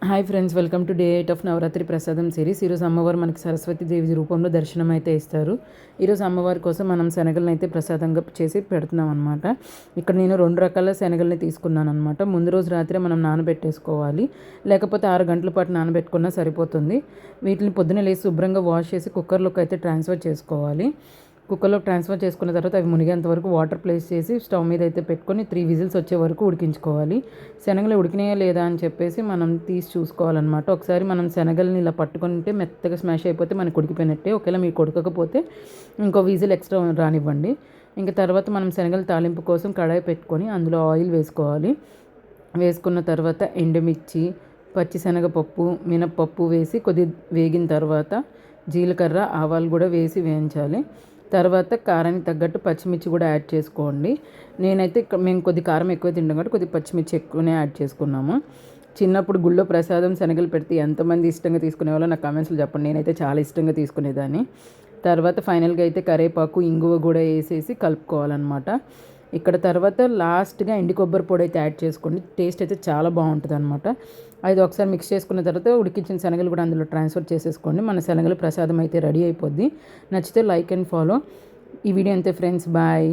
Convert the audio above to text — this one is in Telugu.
Hi friends, welcome to day 8 of Navaratri prasadam series. ఈరోజు అమ్మవారు మనకి సరస్వతీదేవి రూపంలో దర్శనం అయితే ఇస్తారు. ఈరోజు అమ్మవారి కోసం మనం శనగలను అయితే ప్రసాదంగా చేసి పెడుతున్నాం అనమాట. ఇక్కడ నేను 2 రకాల శనగల్ని తీసుకున్నాను అనమాట. ముందు రోజు రాత్రి మనం నానబెట్టేసుకోవాలి, లేకపోతే 6 గంటల పాటు నానబెట్టుకున్నా సరిపోతుంది. వీటిని పొద్దున లేసి శుభ్రంగా వాష్ చేసి కుక్కర్లోకి అయితే ట్రాన్స్ఫర్ చేసుకోవాలి. కుక్కర్లో ట్రాన్స్ఫర్ చేసుకున్న తర్వాత అవి మునిగేంత వరకు వాటర్ ప్లేస్ చేసి స్టవ్ మీద అయితే పెట్టుకొని 3 విజిల్స్ వచ్చే వరకు ఉడికించుకోవాలి. శనగలు ఉడికినాయా లేదా అని చెప్పేసి మనం తీసి చూసుకోవాలన్నమాట. ఒకసారి మనం శనగల్ని ఇలా పట్టుకుంటే మెత్తగా స్మాష్ అయిపోతే మనకు ఉడికిపోయినట్టే. ఒకవేళ మీకు ఉడకకపోతే ఇంకో విజిల్ ఎక్స్ట్రా రానివ్వండి. ఇంకా తర్వాత మనం శనగల తాలింపు కోసం కడాయి పెట్టుకొని అందులో ఆయిల్ వేసుకోవాలి. వేసుకున్న తర్వాత ఎండుమిర్చి, పచ్చిశనగపప్పు, మినప్పప్పు వేసి కొద్ది వేగిన తర్వాత జీలకర్ర, ఆవాలు కూడా వేసి వేయించాలి. తర్వాత కారానికి తగ్గట్టు పచ్చిమిర్చి కూడా యాడ్ చేసుకోండి. నేనైతే మేము కొద్ది కారం ఎక్కువ తింటాం కాబట్టి కొద్ది పచ్చిమిర్చి ఎక్కువనే యాడ్ చేసుకున్నాము. చిన్నప్పుడు గుళ్ళో ప్రసాదం శనగలు పెడితే ఎంతమంది ఇష్టంగా తీసుకునేవాళ్ళో నాకు కామెంట్స్లో చెప్పండి. నేనైతే చాలా ఇష్టంగా తీసుకునేదాన్ని. తర్వాత ఫైనల్గా అయితే కరివేపాకు, ఇంగువ కూడా వేసేసి కలుపుకోవాలన్నమాట. ఇక్కడ తర్వాత లాస్ట్గా ఎండు కొబ్బరి పొడి అయితే యాడ్ చేసుకోండి. టేస్ట్ అయితే చాలా బాగుంటుంది అనమాట. అది ఒకసారి మిక్స్ చేసుకున్న తర్వాత ఉడికించిన శనగలు కూడా అందులో ట్రాన్స్ఫర్ చేసేసుకోండి. మన శనగలు ప్రసాదం అయితే రెడీ అయిపోద్ది. నచ్చితే లైక్ అండ్ ఫాలో. ఈ వీడియో అంతే ఫ్రెండ్స్, బాయ్.